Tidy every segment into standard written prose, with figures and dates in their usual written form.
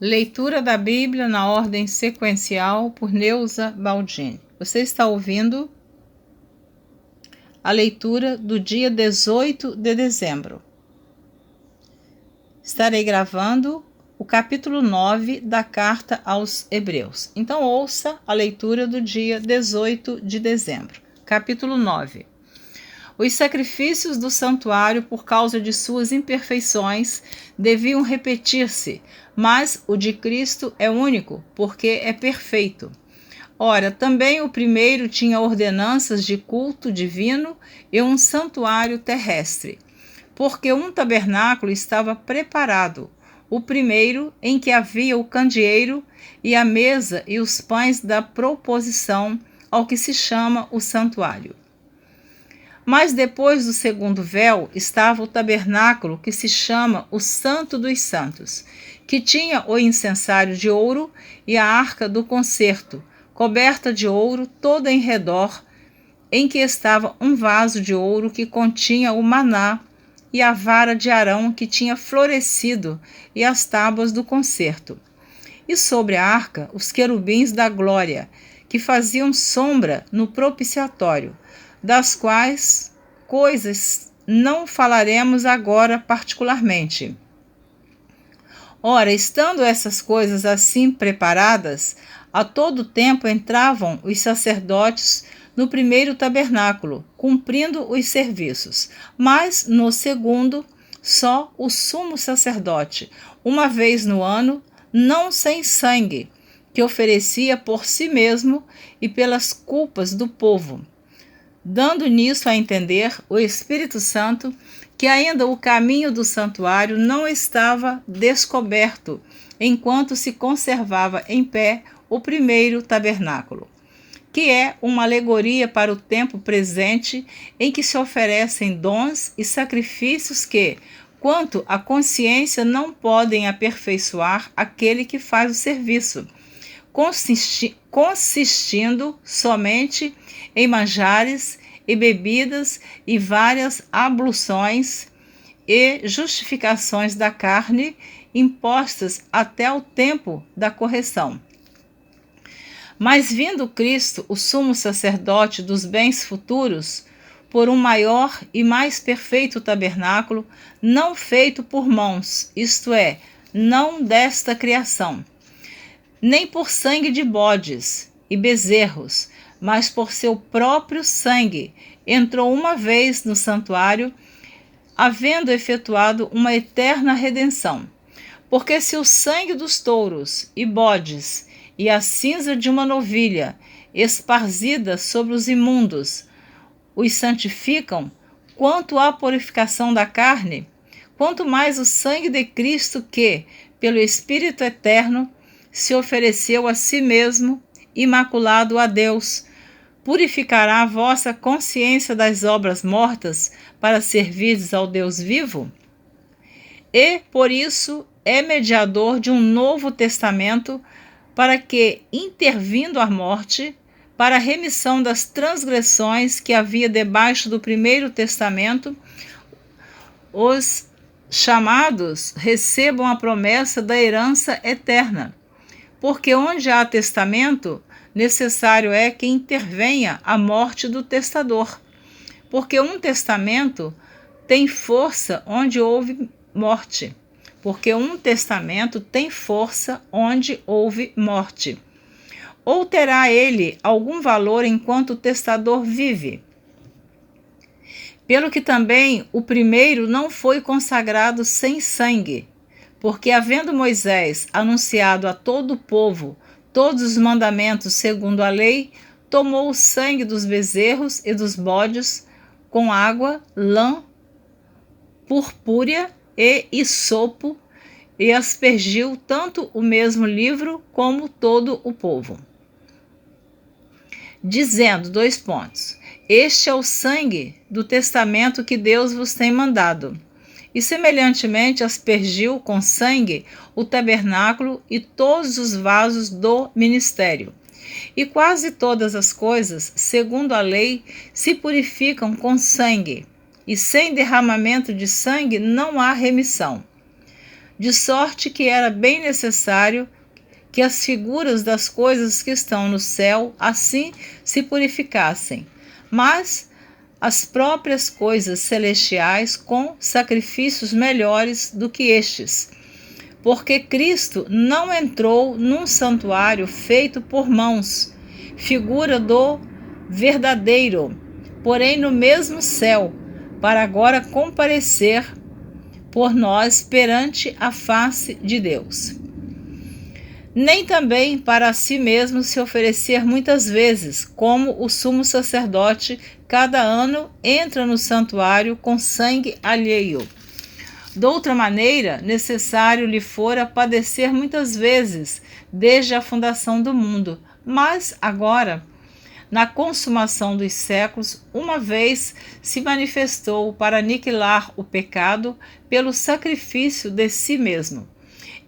Leitura da Bíblia na ordem sequencial por Neuza Baldini. Você está ouvindo a leitura do dia 18 de dezembro. Estarei gravando o capítulo 9 da carta aos Hebreus. Então ouça a leitura do dia 18 de dezembro. Capítulo 9. Os sacrifícios do santuário, por causa de suas imperfeições, deviam repetir-se, mas o de Cristo é único, porque é perfeito. Ora, também o primeiro tinha ordenanças de culto divino e um santuário terrestre, porque um tabernáculo estava preparado, o primeiro em que havia o candeeiro e a mesa e os pães da proposição ao que se chama o santuário. Mas depois do segundo véu estava o tabernáculo que se chama o Santo dos Santos, que tinha o incensário de ouro e a arca do concerto, coberta de ouro toda em redor, em que estava um vaso de ouro que continha o maná e a vara de Arão que tinha florescido e as tábuas do concerto. E sobre a arca os querubins da glória, que faziam sombra no propiciatório, das quais coisas não falaremos agora particularmente. Ora, estando essas coisas assim preparadas, a todo tempo entravam os sacerdotes no primeiro tabernáculo, cumprindo os serviços, mas no segundo, só o sumo sacerdote, uma vez no ano, não sem sangue, que oferecia por si mesmo e pelas culpas do povo, dando nisso a entender o Espírito Santo que ainda o caminho do santuário não estava descoberto, enquanto se conservava em pé o primeiro tabernáculo, que é uma alegoria para o tempo presente em que se oferecem dons e sacrifícios que, quanto à consciência, não podem aperfeiçoar aquele que faz o serviço, consistindo somente em manjares e bebidas e várias abluções e justificações da carne impostas até o tempo da correção. Mas vindo Cristo, o sumo sacerdote dos bens futuros, por um maior e mais perfeito tabernáculo, não feito por mãos, isto é, não desta criação, nem por sangue de bodes e bezerros, mas por seu próprio sangue, entrou uma vez no santuário, havendo efetuado uma eterna redenção. Porque se o sangue dos touros e bodes e a cinza de uma novilha, esparzida sobre os imundos, os santificam, quanto à purificação da carne, quanto mais o sangue de Cristo que, pelo Espírito Eterno, se ofereceu a si mesmo, imaculado a Deus, purificará a vossa consciência das obras mortas para servirdes ao Deus vivo? E, por isso, é mediador de um novo testamento, para que, intervindo a morte, para a remissão das transgressões que havia debaixo do primeiro testamento, os chamados recebam a promessa da herança eterna. Porque onde há testamento, necessário é que intervenha a morte do testador. Porque um testamento tem força onde houve morte. Porque um testamento tem força onde houve morte. Ou terá ele algum valor enquanto o testador vive? Pelo que também o primeiro não foi consagrado sem sangue, porque havendo Moisés anunciado a todo o povo todos os mandamentos segundo a lei, tomou o sangue dos bezerros e dos bodes com água, lã, purpúrea e isopo, e aspergiu tanto o mesmo livro como todo o povo, dizendo, este é o sangue do testamento que Deus vos tem mandado. E semelhantemente aspergiu com sangue o tabernáculo e todos os vasos do ministério. E quase todas as coisas, segundo a lei, se purificam com sangue, e sem derramamento de sangue não há remissão. de sorte que era bem necessário que as figuras das coisas que estão no céu assim se purificassem, mas as próprias coisas celestiais com sacrifícios melhores do que estes. Porque Cristo não entrou num santuário feito por mãos, figura do verdadeiro, porém no mesmo céu, para agora comparecer por nós perante a face de Deus. Nem também para si mesmo se oferecer muitas vezes, como o sumo sacerdote cada ano entra no santuário com sangue alheio. Doutra maneira, necessário lhe fora padecer muitas vezes, desde a fundação do mundo, mas agora, na consumação dos séculos, uma vez se manifestou para aniquilar o pecado pelo sacrifício de si mesmo.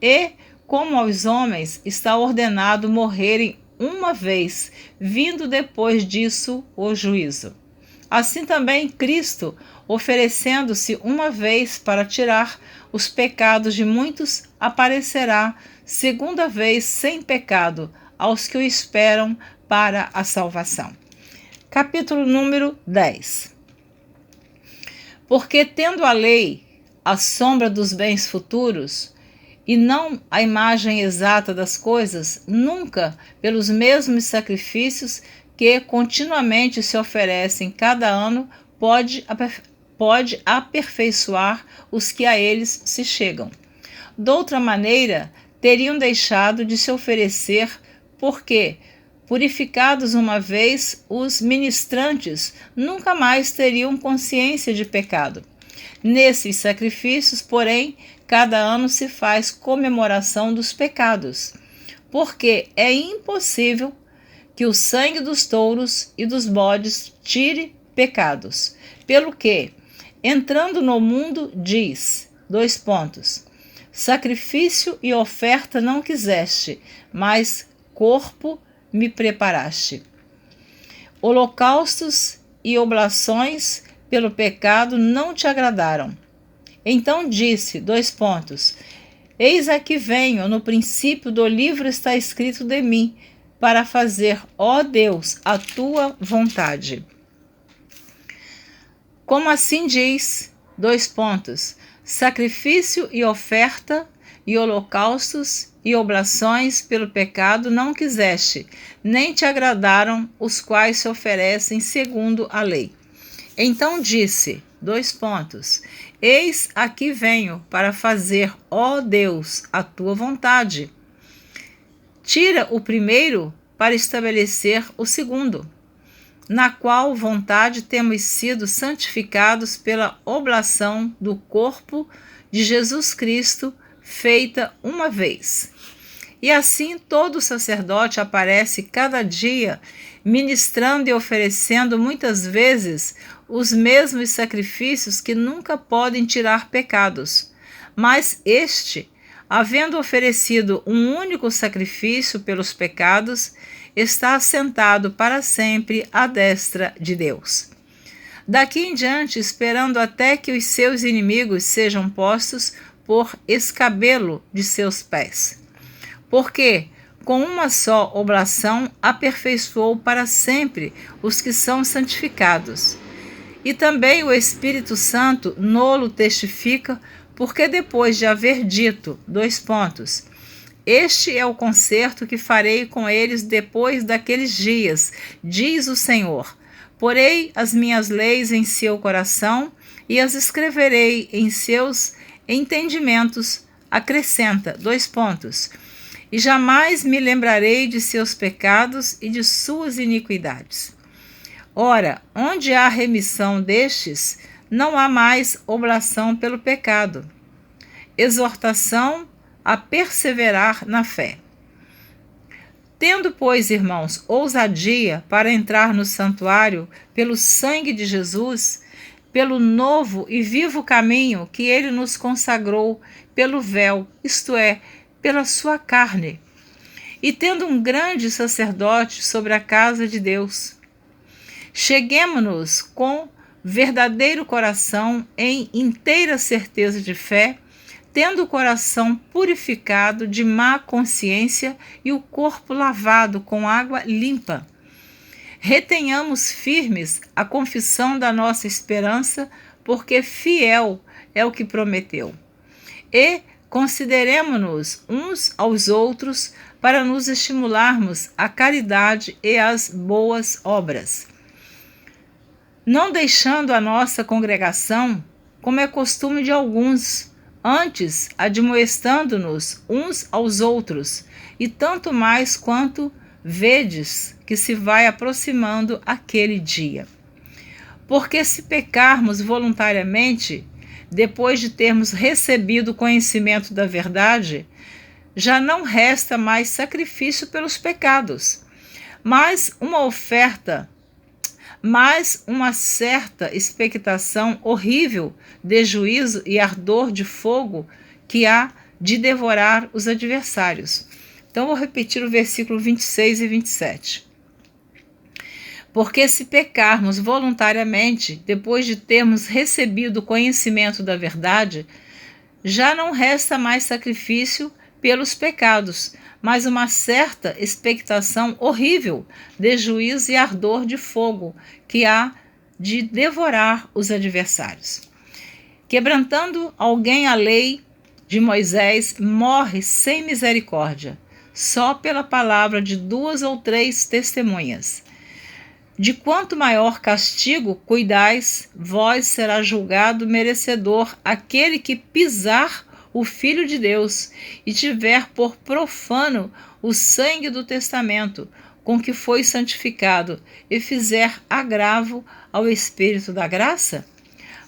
E, como aos homens está ordenado morrerem uma vez, vindo depois disso o juízo. Assim também Cristo, oferecendo-se uma vez para tirar os pecados de muitos, aparecerá segunda vez sem pecado aos que o esperam para a salvação. Capítulo número 10. Porque tendo a lei a sombra dos bens futuros, e não a imagem exata das coisas, nunca, pelos mesmos sacrifícios que continuamente se oferecem cada ano, pode aperfeiçoar os que a eles se chegam. Doutra maneira, teriam deixado de se oferecer, porque, purificados uma vez, os ministrantes nunca mais teriam consciência de pecado. Nesses sacrifícios, porém, cada ano se faz comemoração dos pecados, porque é impossível que o sangue dos touros e dos bodes tire pecados. Pelo que, entrando no mundo, diz, sacrifício e oferta não quiseste, mas corpo me preparaste. Holocaustos e oblações pelo pecado não te agradaram. Então disse, eis aqui venho, no princípio do livro está escrito de mim, para fazer, ó Deus, a tua vontade. Como assim diz, sacrifício e oferta e holocaustos e oblações pelo pecado não quiseste, nem te agradaram os quais se oferecem segundo a lei. Então disse, eis aqui venho para fazer, ó Deus, a tua vontade. Tira o primeiro para estabelecer o segundo, na qual vontade temos sido santificados pela oblação do corpo de Jesus Cristo, feita uma vez. E assim todo sacerdote aparece cada dia, ministrando e oferecendo muitas vezes os mesmos sacrifícios que nunca podem tirar pecados. Mas este, havendo oferecido um único sacrifício pelos pecados, está assentado para sempre à destra de Deus. Daqui em diante, esperando até que os seus inimigos sejam postos por escabelo de seus pés. Porque, com uma só oblação, aperfeiçoou para sempre os que são santificados. E também o Espírito Santo nolo testifica, porque depois de haver dito, este é o concerto que farei com eles depois daqueles dias, diz o Senhor. Porei as minhas leis em seu coração e as escreverei em seus entendimentos. Acrescenta, e jamais me lembrarei de seus pecados e de suas iniquidades. Ora, onde há remissão destes, não há mais oblação pelo pecado. Exortação a perseverar na fé. Tendo, pois, irmãos, ousadia para entrar no santuário pelo sangue de Jesus, pelo novo e vivo caminho que ele nos consagrou pelo véu, isto é, pela sua carne, e tendo um grande sacerdote sobre a casa de Deus, cheguemo-nos com verdadeiro coração em inteira certeza de fé, tendo o coração purificado de má consciência e o corpo lavado com água limpa. Retenhamos firmes a confissão da nossa esperança, porque fiel é o que prometeu. E consideremo-nos uns aos outros para nos estimularmos à caridade e às boas obras. Não deixando a nossa congregação, como é costume de alguns, antes admoestando-nos uns aos outros, e tanto mais quanto vedes que se vai aproximando aquele dia. Porque se pecarmos voluntariamente, depois de termos recebido o conhecimento da verdade, já não resta mais sacrifício pelos pecados, mas uma certa expectação horrível de juízo e ardor de fogo que há de devorar os adversários. Então, vou repetir o versículo 26 e 27. Porque se pecarmos voluntariamente, depois de termos recebido o conhecimento da verdade, já não resta mais sacrifício pelos pecados, mas uma certa expectação horrível de juízo e ardor de fogo que há de devorar os adversários. Quebrantando alguém a lei de Moisés, morre sem misericórdia, só pela palavra de 2 ou 3 testemunhas. De quanto maior castigo cuidais, vós será julgado merecedor aquele que pisar o Filho de Deus e tiver por profano o sangue do testamento com que foi santificado e fizer agravo ao Espírito da graça?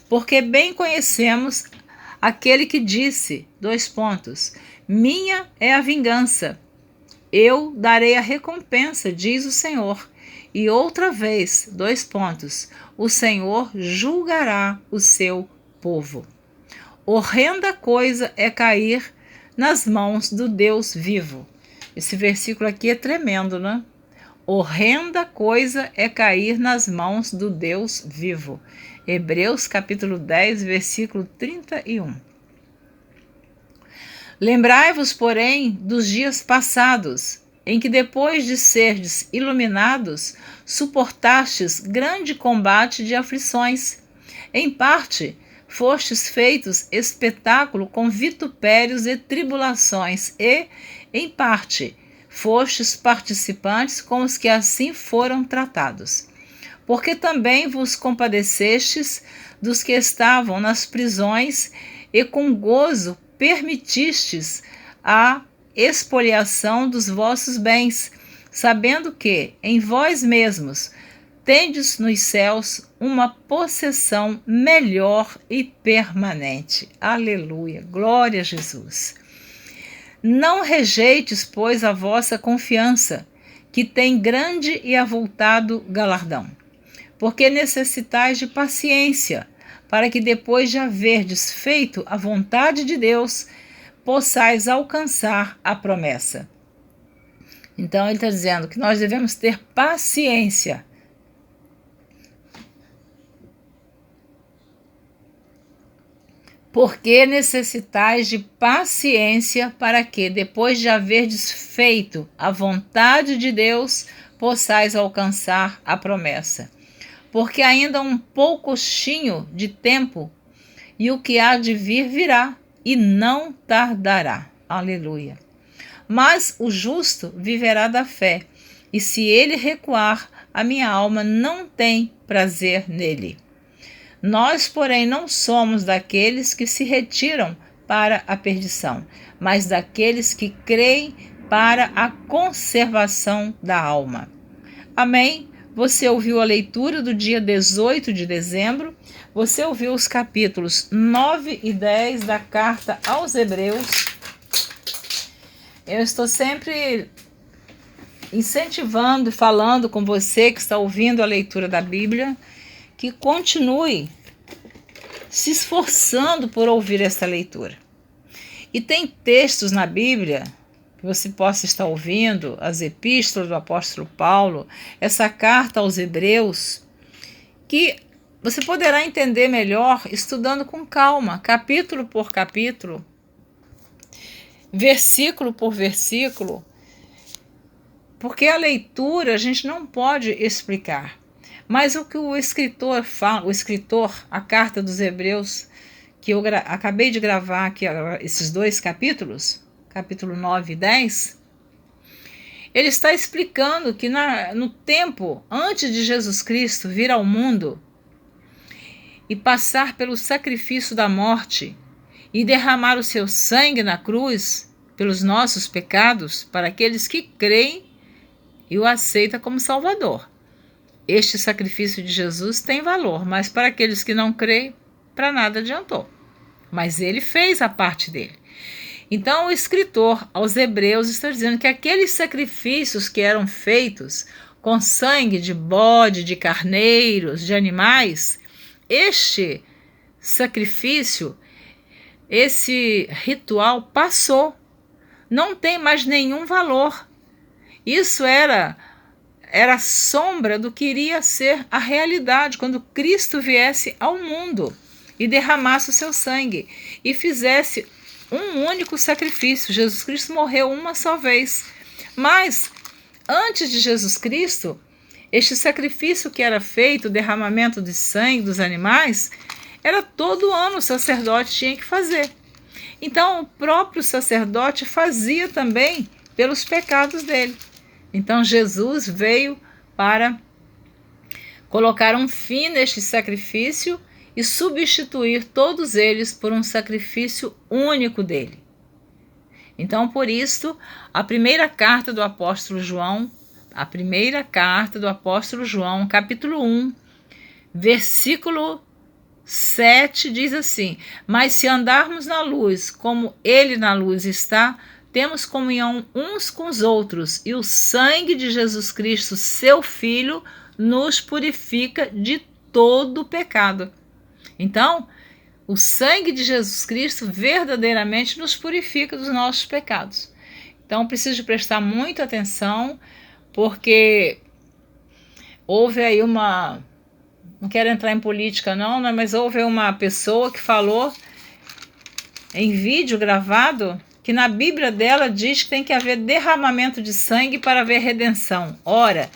Porque bem conhecemos aquele que disse, : minha é a vingança, eu darei a recompensa, diz o Senhor. E outra vez, : o Senhor julgará o seu povo. Horrenda coisa é cair nas mãos do Deus vivo. Esse versículo aqui é tremendo, né? Horrenda coisa é cair nas mãos do Deus vivo. Hebreus capítulo 10, versículo 31. Lembrai-vos, porém, dos dias passados, em que depois de serdes iluminados, suportastes grande combate de aflições. Em parte, fostes feitos espetáculo com vitupérios e tribulações, e, em parte, fostes participantes com os que assim foram tratados. Porque também vos compadecestes dos que estavam nas prisões, e com gozo permitistes a expoliação dos vossos bens, sabendo que em vós mesmos tendes nos céus uma possessão melhor e permanente. Aleluia, glória a Jesus. Não rejeites, pois, a vossa confiança, que tem grande e avultado galardão, porque necessitais de paciência, para que depois de haverdes feito a vontade de Deus, possais alcançar a promessa. Então ele está dizendo que nós devemos ter paciência. Porque necessitais de paciência para que, depois de haverdes feito a vontade de Deus, possais alcançar a promessa. Porque ainda um poucochinho de tempo, e o que há de vir virá, e não tardará. Aleluia. Mas o justo viverá da fé, e se ele recuar, a minha alma não tem prazer nele. Nós, porém, não somos daqueles que se retiram para a perdição, mas daqueles que creem para a conservação da alma. Amém? Você ouviu a leitura do dia 18 de dezembro, você ouviu os capítulos 9 e 10 da carta aos Hebreus. Eu estou sempre incentivando e falando com você que está ouvindo a leitura da Bíblia, que continue se esforçando por ouvir esta leitura. E tem textos na Bíblia que você possa estar ouvindo, as epístolas do apóstolo Paulo, essa carta aos Hebreus, que você poderá entender melhor estudando com calma, capítulo por capítulo, versículo por versículo, porque a leitura a gente não pode explicar. Mas o que o escritor fala, a carta dos Hebreus, que eu acabei de gravar aqui, esses 2 capítulos, capítulo 9 e 10, ele está explicando que no tempo antes de Jesus Cristo vir ao mundo e passar pelo sacrifício da morte e derramar o seu sangue na cruz pelos nossos pecados, para aqueles que creem e o aceitam como Salvador. Este sacrifício de Jesus tem valor, mas para aqueles que não creem, para nada adiantou. Mas ele fez a parte dele. Então o escritor aos Hebreus está dizendo que aqueles sacrifícios que eram feitos com sangue de bode, de carneiros, de animais, este sacrifício, esse ritual passou. Não tem mais nenhum valor. Isso era sombra do que iria ser a realidade quando Cristo viesse ao mundo e derramasse o seu sangue e fizesse um único sacrifício. Jesus Cristo morreu uma só vez. Mas, antes de Jesus Cristo, este sacrifício que era feito, o derramamento de sangue dos animais, era todo ano o sacerdote tinha que fazer. Então, o próprio sacerdote fazia também pelos pecados dele. Então, Jesus veio para colocar um fim neste sacrifício e substituir todos eles por um sacrifício único dele. Então, por isso, a primeira carta do apóstolo João, capítulo 1, versículo 7, diz assim: mas se andarmos na luz, como ele na luz está, temos comunhão uns com os outros, e o sangue de Jesus Cristo, seu Filho, nos purifica de todo pecado. Então, o sangue de Jesus Cristo verdadeiramente nos purifica dos nossos pecados. Então, preciso prestar muita atenção, porque houve aí não quero entrar em política não, mas houve uma pessoa que falou em vídeo gravado que na Bíblia dela diz que tem que haver derramamento de sangue para haver redenção. Ora,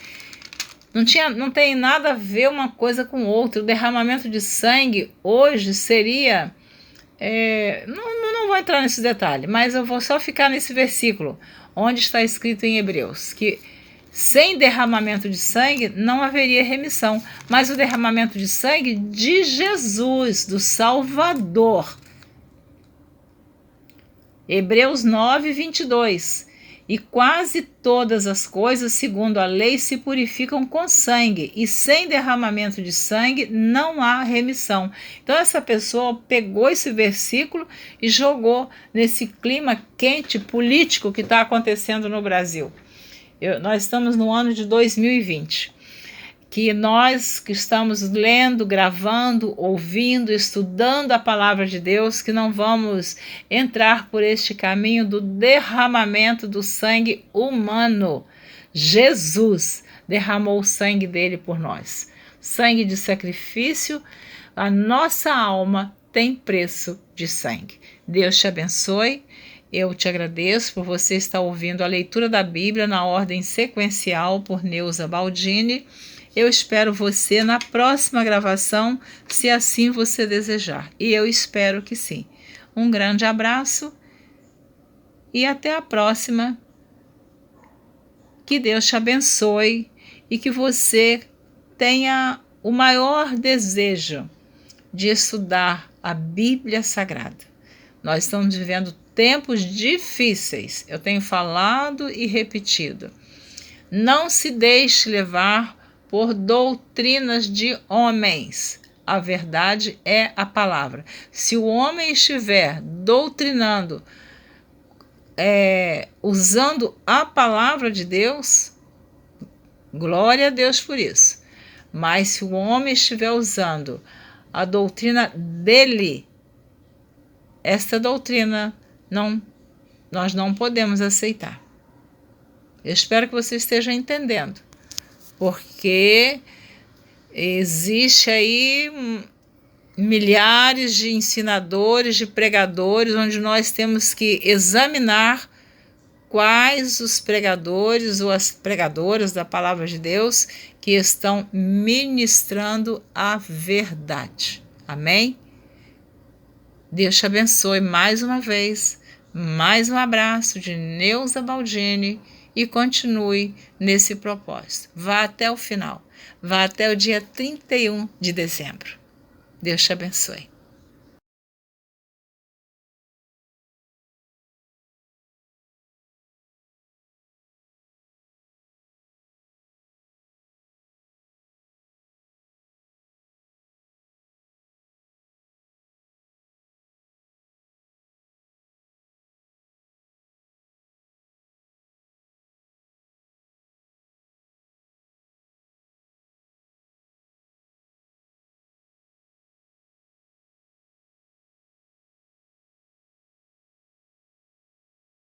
não tem nada a ver uma coisa com outra. O derramamento de sangue hoje seria... não vou entrar nesse detalhe, mas eu vou só ficar nesse versículo, onde está escrito em Hebreus, que sem derramamento de sangue não haveria remissão, mas o derramamento de sangue de Jesus, do Salvador. Hebreus 9, 22. E quase todas as coisas, segundo a lei, se purificam com sangue, e sem derramamento de sangue não há remissão. Então essa pessoa pegou esse versículo e jogou nesse clima quente político que está acontecendo no Brasil. Nós estamos no ano de 2020. Que nós que estamos lendo, gravando, ouvindo, estudando a palavra de Deus, que não vamos entrar por este caminho do derramamento do sangue humano. Jesus derramou o sangue dele por nós. Sangue de sacrifício, a nossa alma tem preço de sangue. Deus te abençoe. Eu te agradeço por você estar ouvindo a leitura da Bíblia na ordem sequencial por Neuza Baldini. Eu espero você na próxima gravação, se assim você desejar. E eu espero que sim. Um grande abraço e até a próxima. Que Deus te abençoe e que você tenha o maior desejo de estudar a Bíblia Sagrada. Nós estamos vivendo tempos difíceis. Eu tenho falado e repetido. Não se deixe levar por doutrinas de homens. A verdade é a palavra. Se o homem estiver doutrinando, usando a palavra de Deus, glória a Deus por isso. Mas se o homem estiver usando a doutrina dele, esta doutrina nós não podemos aceitar. Eu espero que você esteja entendendo. Porque existe aí milhares de ensinadores, de pregadores, onde nós temos que examinar quais os pregadores ou as pregadoras da palavra de Deus que estão ministrando a verdade. Amém? Deus te abençoe mais uma vez. Mais um abraço de Neuza Baldini e continue nesse propósito. Vá até o final. Vá até o dia 31 de dezembro. Deus te abençoe.